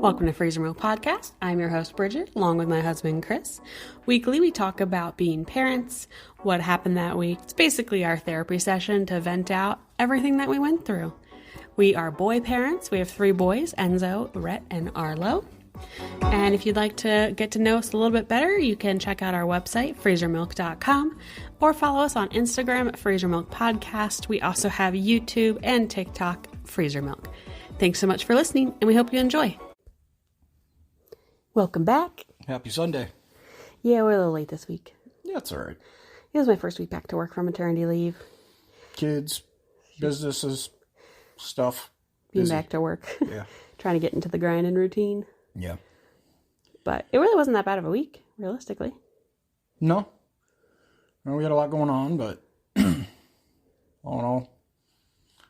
Welcome to Freezer Milk Podcast. I'm your host, Bridget, along with my husband, Chris. Weekly, we talk about being parents, what happened that week. It's basically our therapy session to vent out everything that we went through. We are boy parents. We have 3 boys, Enzo, Rhett, and Arlo. And if you'd like to get to know us a little bit better, you can check out our website, freezermilk.com, or follow us on Instagram at Freezer Milk Podcast. We also have YouTube and TikTok, Freezer Milk. Thanks so much for listening, and we hope you enjoy. Welcome back. Happy Sunday. Yeah, we're a little late this week. Yeah, it's all right. It was my first week back to work from maternity leave. Kids, businesses, stuff. Being Busy. back to work. Yeah. Trying to get into the grind and routine. Yeah. But it really wasn't that bad of a week, realistically. No. Well, we had a lot going on, but all in all,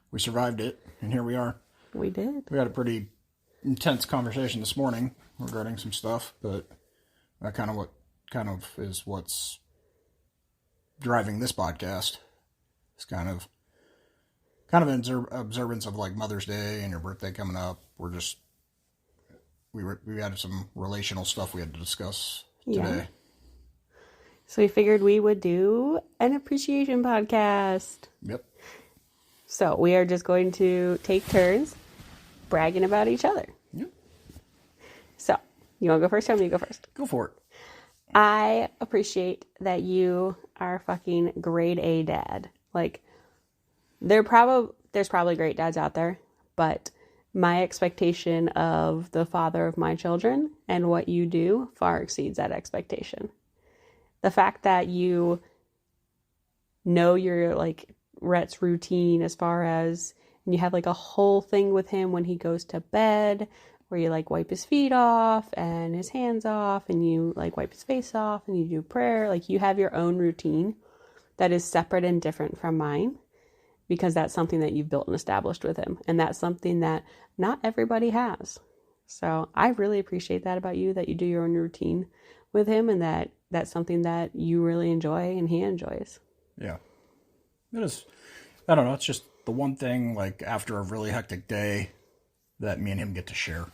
we survived it, and here we are. We did. We had a pretty intense conversation this morning regarding some stuff, but that kind of is what's driving this podcast. It's kind of an observance of like Mother's Day and your birthday coming up. We had some relational stuff we had to discuss today. Yeah. So we figured we would do an appreciation podcast. Yep. So we are just going to take turns bragging about each other. Yep. So, you want to go first or me go first? Go for it. I appreciate that you are a fucking grade A dad. Like, there's probably great dads out there, but my expectation of the father of my children and what you do far exceeds that expectation. The fact that you know your, like, Rhett's routine as far as, and you have, like, a whole thing with him when he goes to bed, where you, like, wipe his feet off and his hands off, and you, like, wipe his face off, and you do prayer. Like, you have your own routine that is separate and different from mine, because that's something that you've built and established with him. And that's something that not everybody has. So I really appreciate that about you, that you do your own routine with him, and that's something that you really enjoy and he enjoys. Yeah. It is. I don't know. It's just the one thing, like, after a really hectic day that me and him get to share.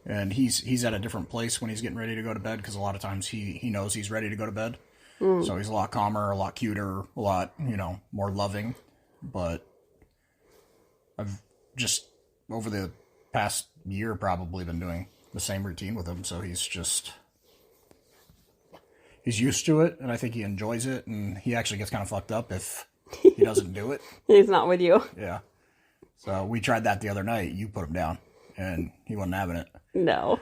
And he's at a different place when he's getting ready to go to bed, because a lot of times he knows he's ready to go to bed. So he's a lot calmer, a lot cuter, a lot, more loving. But I've just, over the past year, probably been doing the same routine with him. So he's used to it, and I think he enjoys it, and he actually gets kind of fucked up if he doesn't do it. He's not with you. Yeah. So we tried that the other night. You put him down, and he wasn't having it. No.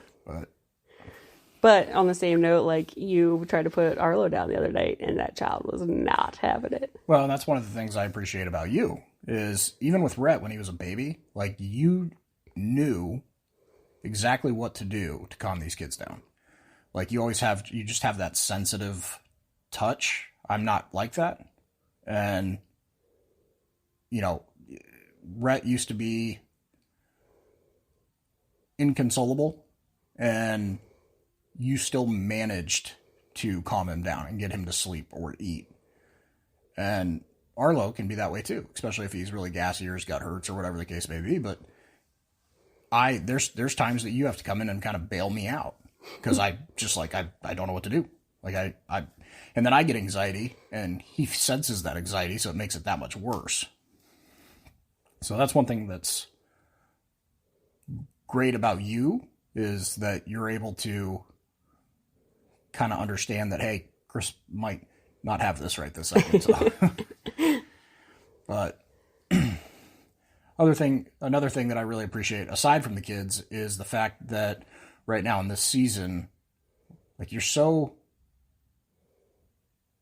But on the same note, like, you tried to put Arlo down the other night, and that child was not having it. Well, and that's one of the things I appreciate about you, is even with Rhett when he was a baby, like, you knew exactly what to do to calm these kids down. Like, you just have that sensitive touch. I'm not like that. And, Rhett used to be inconsolable, and you still managed to calm him down and get him to sleep or eat. And Arlo can be that way too, especially if he's really gassy or his gut hurts or whatever the case may be. But there's times that you have to come in and kind of bail me out, because I don't know what to do. Like and then I get anxiety, and he senses that anxiety, so it makes it that much worse. So that's one thing that's great about you, is that you're able to kind of understand that, hey, Chris might not have this right this second. So. But another thing that I really appreciate, aside from the kids, is the fact that right now in this season, like, you're so,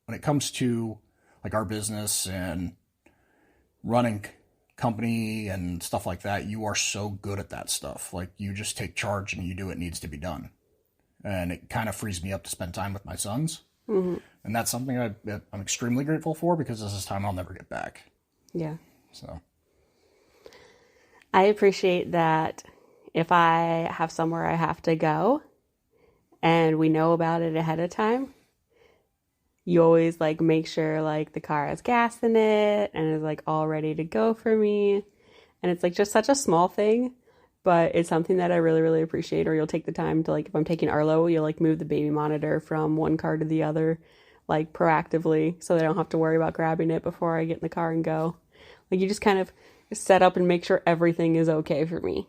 when it comes to, like, our business and running company and stuff like that, you are so good at that stuff. Like, you just take charge and you do what needs to be done. And it kind of frees me up to spend time with my sons. Mm-hmm. And that's something I'm extremely grateful for, because this is time I'll never get back. Yeah. So I appreciate that if I have somewhere I have to go and we know about it ahead of time, you always, like, make sure, like, the car has gas in it and is, like, all ready to go for me. And it's, like, just such a small thing, but it's something that I really, really appreciate. Or you'll take the time to, like, if I'm taking Arlo, you'll like move the baby monitor from one car to the other, like proactively, so they don't have to worry about grabbing it before I get in the car and go. Like, you just kind of set up and make sure everything is okay for me.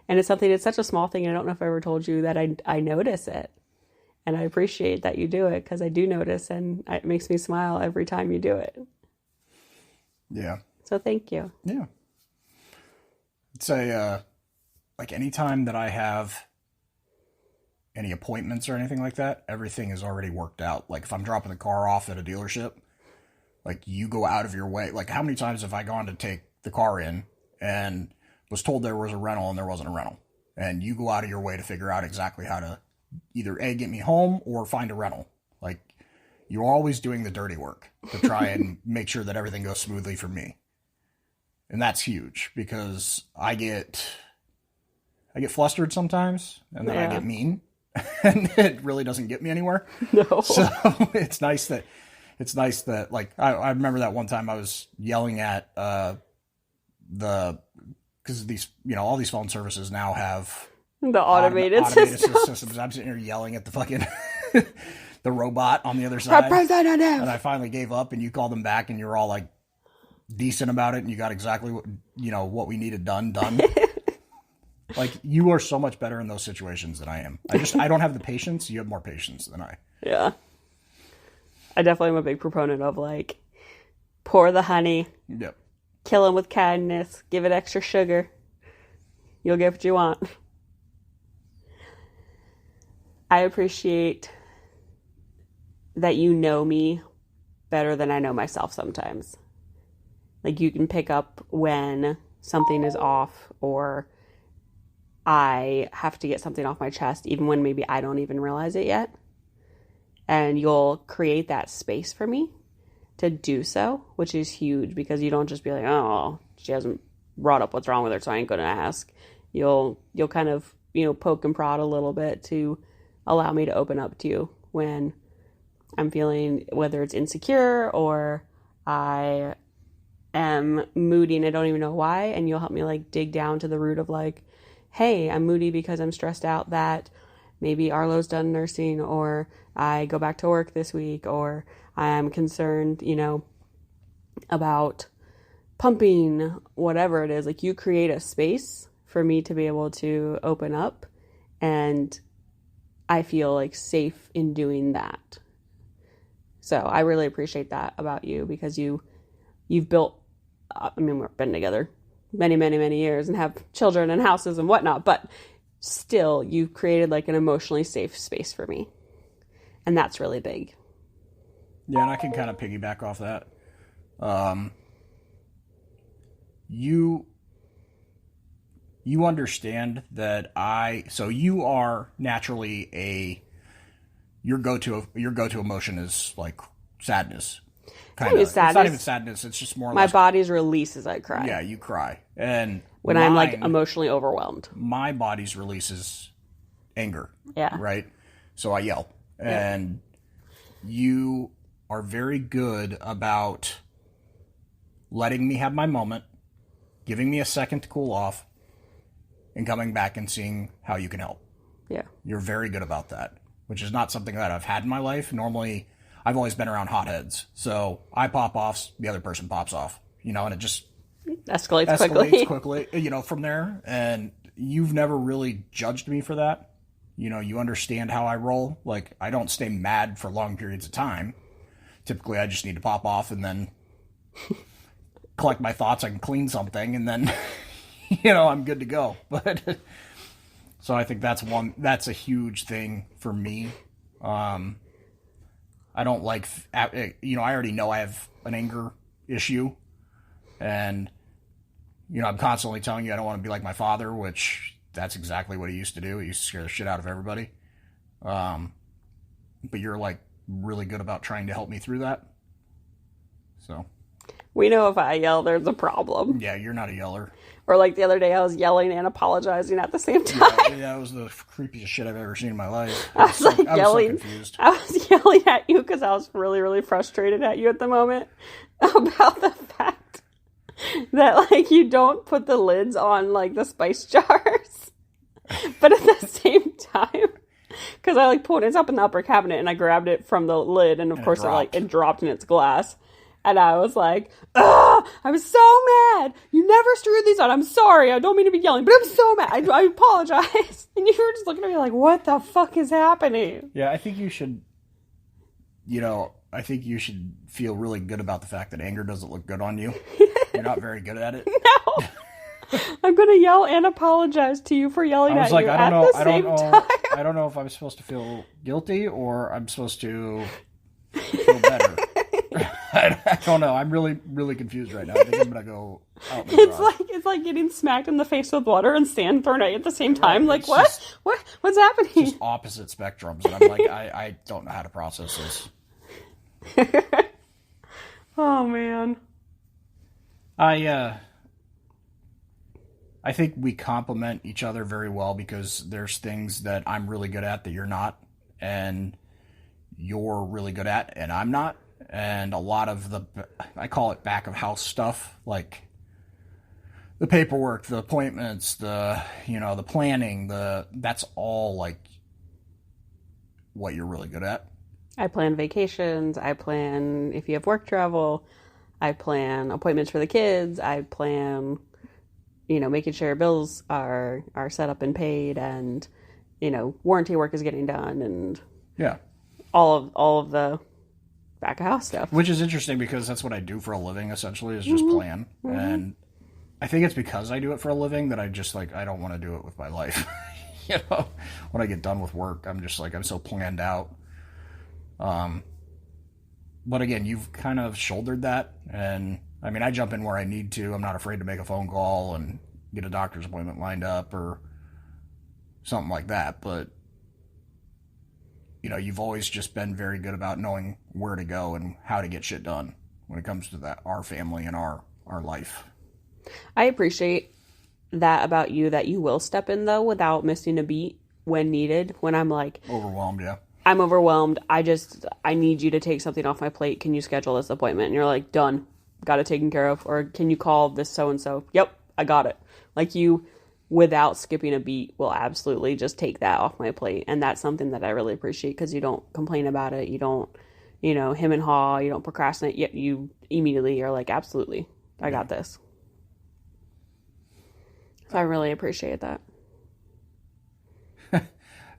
And it's something, it's such a small thing. I don't know if I ever told you that I notice it. And I appreciate that you do it, because I do notice, and it makes me smile every time you do it. Yeah. So thank you. Yeah. It's like anytime that I have any appointments or anything like that, everything is already worked out. Like if I'm dropping the car off at a dealership, like you go out of your way. Like how many times have I gone to take the car in and was told there was a rental and there wasn't a rental? And you go out of your way to figure out exactly how to either A, get me home or find a rental. Like you're always doing the dirty work to try and make sure that everything goes smoothly for me. And that's huge, because I get flustered sometimes, and then I get mean, and it really doesn't get me anywhere. No. So it's nice that like I remember that one time I was yelling at because these, all these phone services now have the automated systems. I'm sitting here yelling at the fucking the robot on the other side, and I finally gave up. And you called them back, and you're all like decent about it, and you got exactly what we needed done. Like you are so much better in those situations than I am. I don't have the patience. You have more patience than I. Yeah. I definitely am a big proponent of like pour the honey. Yep. Kill them with kindness. Give it extra sugar. You'll get what you want. I appreciate that you know me better than I know myself sometimes. Like you can pick up when something is off, or I have to get something off my chest, even when maybe I don't even realize it yet. And you'll create that space for me to do so, which is huge, because you don't just be like, oh, she hasn't brought up what's wrong with her, so I ain't going to ask. You'll kind of, poke and prod a little bit to allow me to open up to you when I'm feeling, whether it's insecure or I am moody and I don't even know why. And you'll help me like dig down to the root of like, hey, I'm moody because I'm stressed out that maybe Arlo's done nursing, or I go back to work this week, or I'm concerned, about pumping, whatever it is. Like you create a space for me to be able to open up, and I feel like safe in doing that. So I really appreciate that about you, because you've built, we've been together many, many, many years and have children and houses and whatnot, but still you've created like an emotionally safe space for me. And that's really big. Yeah, and I can kind of piggyback off that. You understand that so you are naturally your go-to emotion is like sadness. Kind of. It's not even sadness. It's just more. My body's release as I cry. Yeah, you cry, and when I'm like emotionally overwhelmed, my body's release is anger. Yeah. Right. So I yell, and you are very good about letting me have my moment, giving me a second to cool off, and coming back and seeing how you can help. Yeah. You're very good about that, which is not something that I've had in my life. Normally, I've always been around hotheads. So I pop off, the other person pops off, and it just escalates quickly, from there. And you've never really judged me for that. You understand how I roll. Like, I don't stay mad for long periods of time. Typically, I just need to pop off and then collect my thoughts. I can clean something, and then, I'm good to go. But so I think that's a huge thing for me. I don't like, I already know I have an anger issue, and, I'm constantly telling you I don't want to be like my father, which that's exactly what he used to do. He used to scare the shit out of everybody. But you're like really good about trying to help me through that. So. We know if I yell, there's a problem. Yeah, you're not a yeller. Or like the other day, I was yelling and apologizing at the same time. Yeah, it was the creepiest shit I've ever seen in my life. I was yelling. So confused. I was yelling at you because I was really, really frustrated at you at the moment about the fact that like you don't put the lids on like the spice jars, but at the same time, because I like pulled it up in the upper cabinet and I grabbed it from the lid, and of course it dropped in its glass. And I was like, ugh, I was so mad. You never screwed these on. I'm sorry. I don't mean to be yelling, but I'm so mad. I apologize. And you were just looking at me like, what the fuck is happening? Yeah, I think you should, feel really good about the fact that anger doesn't look good on you. You're not very good at it. No. I'm going to yell and apologize to you for yelling at you at the same time. I don't know if I'm supposed to feel guilty or I'm supposed to feel better. I don't know. I'm really, really confused right now. I think I'm gonna go out. It's like getting smacked in the face with water and sand thrown at you at the same time. Right. Like what's happening? It's just opposite spectrums, and I'm like, I don't know how to process this. Oh man. I think we complement each other very well because there's things that I'm really good at that you're not, and you're really good at and I'm not. And a lot of I call it back of house stuff, like the paperwork, the appointments, the planning, that's all like what you're really good at. I plan vacations. I plan if you have work travel. I plan appointments for the kids. I plan, making sure bills are set up and paid, and, warranty work is getting done, and yeah, all of the back of house stuff. Which is interesting because that's what I do for a living, essentially, is just plan. Mm-hmm. And I think it's because I do it for a living that I just I don't want to do it with my life. When I get done with work, I'm just I'm so planned out. But again, you've kind of shouldered that. And I mean, I jump in where I need to. I'm not afraid to make a phone call and get a doctor's appointment lined up or something like that. But you've always just been very good about knowing where to go and how to get shit done when it comes to our family and our life. I appreciate that about you, that you will step in though without missing a beat when needed. When I'm like overwhelmed, yeah. I'm overwhelmed. I need you to take something off my plate. Can you schedule this appointment? And you're like, done. Got it taken care of. Or can you call this so-and-so? Yep, I got it. Like you, without skipping a beat, will absolutely just take that off my plate. And that's something that I really appreciate because you don't complain about it. You don't, him and haw. You don't procrastinate. Yet you immediately are like, absolutely, I got this. So I really appreciate that.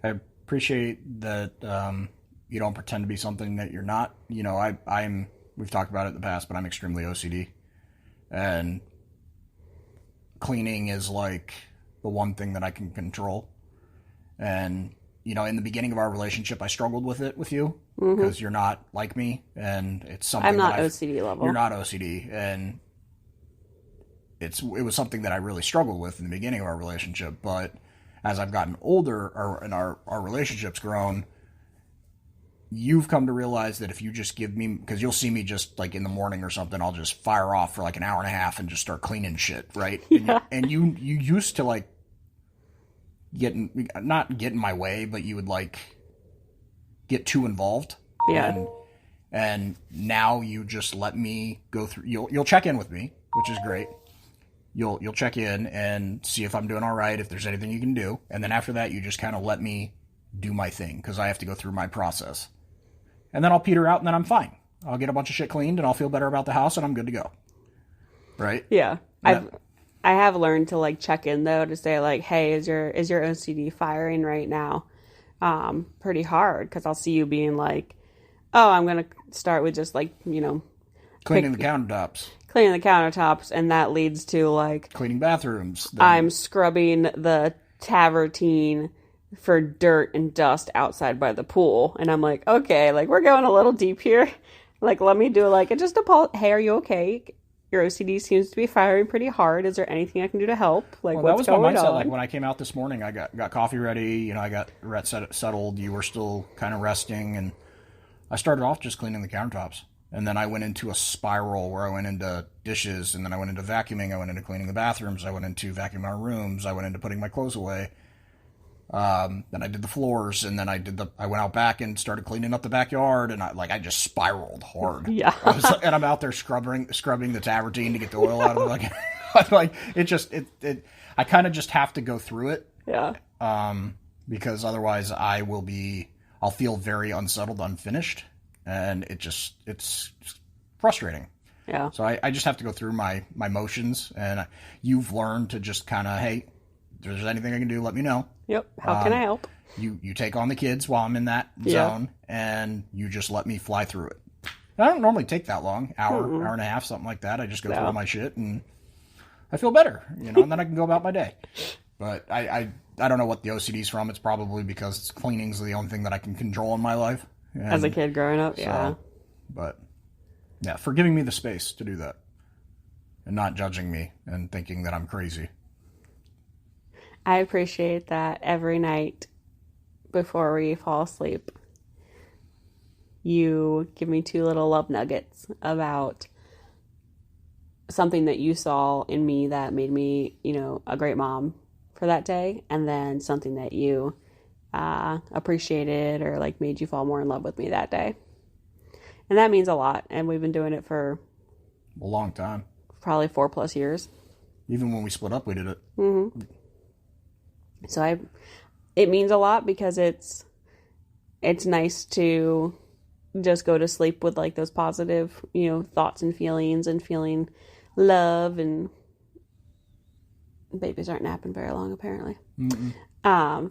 I appreciate that you don't pretend to be something that you're not. We've talked about it in the past, but I'm extremely OCD. And cleaning is like the one thing that I can control. And, in the beginning of our relationship, I struggled with it with you because you're not like me. And it's something I'm not OCD level. You're not OCD. And it was something that I really struggled with in the beginning of our relationship. But as I've gotten older and our relationship's grown, you've come to realize that if you just give me, because you'll see me just in the morning or something, I'll just fire off for an hour and a half and just start cleaning shit, right? Yeah. And you used to not get in my way, but you would get too involved. Yeah. And now you just let me go through. You'll check in with me, which is great. You'll check in and see if I'm doing all right, if there's anything you can do, and then after that, you just kind of let me do my thing because I have to go through my process. And then I'll peter out, and then I'm fine. I'll get a bunch of shit cleaned, and I'll feel better about the house, and I'm good to go. Right? Yeah. I have learned to check in though to say hey, is your OCD firing right now? Pretty hard because I'll see you being oh, I'm gonna start with just cleaning the countertops. Cleaning the countertops, and that leads to cleaning bathrooms. I'm scrubbing the tavertine for dirt and dust outside by the pool, and I'm like, okay, we're going a little deep here. Let me do just a pause. Hey, are you okay? Your OCD seems to be firing pretty hard. Is there anything I can do to help? Well, that was my mindset. When I came out this morning, I got coffee ready. I got Rhett settled. You were still kind of resting, and I started off just cleaning the countertops. And then I went into a spiral where I went into dishes, and then I went into vacuuming. I went into cleaning the bathrooms. I went into vacuuming our rooms. I went into putting my clothes away. Then I did the floors, and then I went out back and started cleaning up the backyard, and I just spiraled hard. Yeah. And I'm out there scrubbing the tavertine to get the oil out of it. I kind of just have to go through it. Yeah. Because otherwise I'll feel very unsettled, unfinished, and it's frustrating. Yeah. So I just have to go through my motions, and you've learned to just kind of, hey, if there's anything I can do, let me know. Yep. How can I help? You take on the kids while I'm in that zone, and you just let me fly through it. I don't normally take that long, hour and a half, something like that. I just go through all my shit, and I feel better, and then I can go about my day. But I don't know what the OCD's from. It's probably because cleaning's the only thing that I can control in my life. As a kid growing up, yeah. But, yeah, for giving me the space to do that. And not judging me and thinking that I'm crazy. I appreciate that every night before we fall asleep, you give me 2 little love nuggets about something that you saw in me that made me, a great mom for that day, and then something that you appreciated or like made you fall more in love with me that day. And that means a lot, and we've been doing it for a long time. Probably 4+ years. Even when we split up, we did it. Mm-hmm. So it means a lot because it's nice to just go to sleep with like those positive, thoughts and feelings and feeling love, and babies aren't napping very long apparently.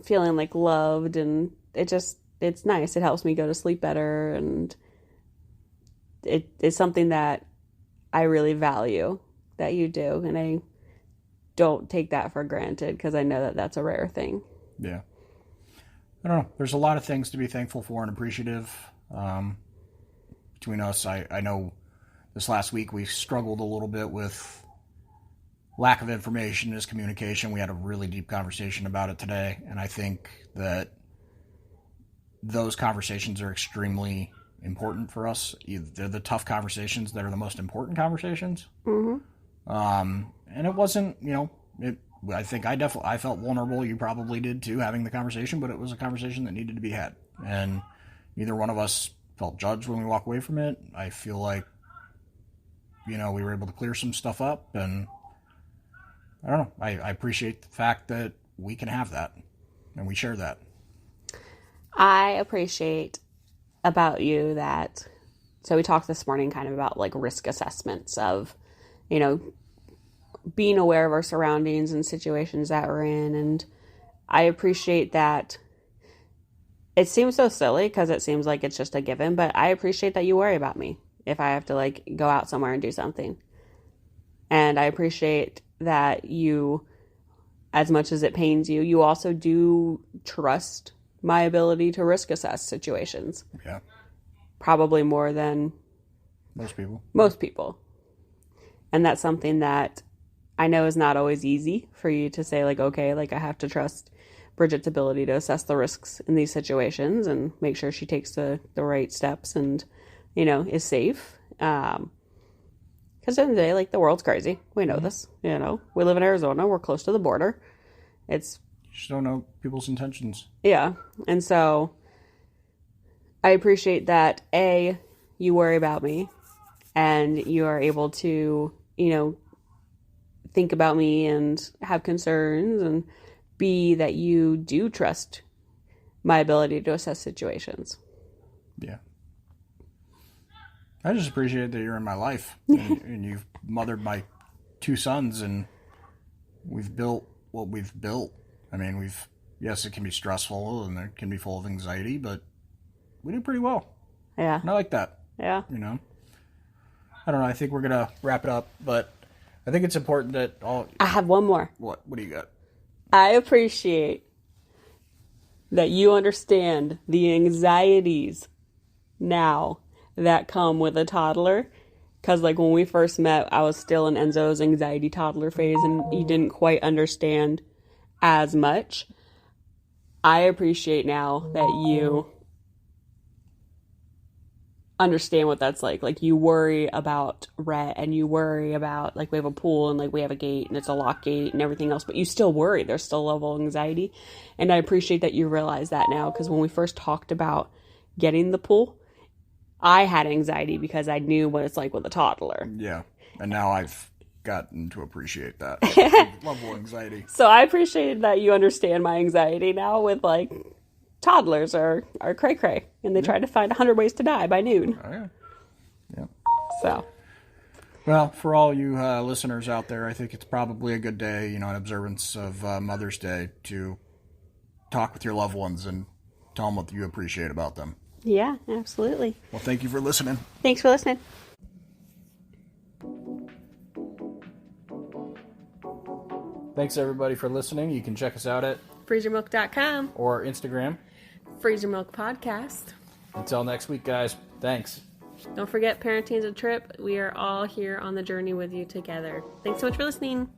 Feeling like loved, and it's nice. It helps me go to sleep better, and it's something that I really value that you do, and I don't take that for granted because I know that that's a rare thing. Yeah. I don't know. There's a lot of things to be thankful for and appreciative. Between us, I know this last week we struggled a little bit with lack of information, miscommunication. We had a really deep conversation about it today, and I think that those conversations are extremely important for us. They're the tough conversations that are the most important conversations. Mm-hmm. And it wasn't, I think I felt vulnerable. You probably did too, having the conversation, but it was a conversation that needed to be had. And neither one of us felt judged when we walked away from it. I feel like, we were able to clear some stuff up, and I don't know. I appreciate the fact that we can have that and we share that. I appreciate about you that, so we talked this morning kind of about like risk assessments of, being aware of our surroundings and situations that we're in. And I appreciate that. It seems so silly because it seems like it's just a given, but I appreciate that you worry about me if I have to like go out somewhere and do something. And I appreciate that you, as much as it pains you, you also do trust my ability to risk assess situations. Yeah. Probably more than most people. And that's something that I know is not always easy for you to say, like, okay, like I have to trust Bridget's ability to assess the risks in these situations and make sure she takes the right steps and, is safe. Because at the end of the day, like, the world's crazy. We know this, We live in Arizona. We're close to the border. You just don't know people's intentions. Yeah. And so I appreciate that, A, you worry about me and you are able to, think about me and have concerns, and B, that you do trust my ability to assess situations. Yeah. I just appreciate that you're in my life and you've mothered my 2 sons, and we've built what we've built. I mean, yes, it can be stressful and it can be full of anxiety, but we did pretty well. Yeah. And I like that. Yeah. I don't know. I think we're going to wrap it up, but I think it's important that I have one more. What do you got? I appreciate that you understand the anxieties now that come with a toddler. Because, like, when we first met, I was still in Enzo's anxiety toddler phase, and he didn't quite understand as much. I appreciate now that you understand what that's like. Like, you worry about Rhett, and you worry about, like, we have a pool and, like, we have a gate and it's a lock gate and everything else, but you still worry. There's still a level of anxiety. And I appreciate that you realize that now, because when we first talked about getting the pool, I had anxiety because I knew what it's like with a toddler. Yeah. And now I've gotten to appreciate that level of anxiety. So I appreciate that you understand my anxiety now with, like, toddlers are cray-cray, and they try to find 100 ways to die by noon. Oh, yeah. Yeah. So. Well, for all you listeners out there, I think it's probably a good day, in observance of Mother's Day, to talk with your loved ones and tell them what you appreciate about them. Yeah, absolutely. Well, thank you for listening. Thanks for listening. Thanks, everybody, for listening. You can check us out at FreezerMilk.com or Instagram. Freezer Milk Podcast. Until next week, guys. Thanks. Don't forget, parenting is a trip. We are all here on the journey with you together. Thanks so much for listening.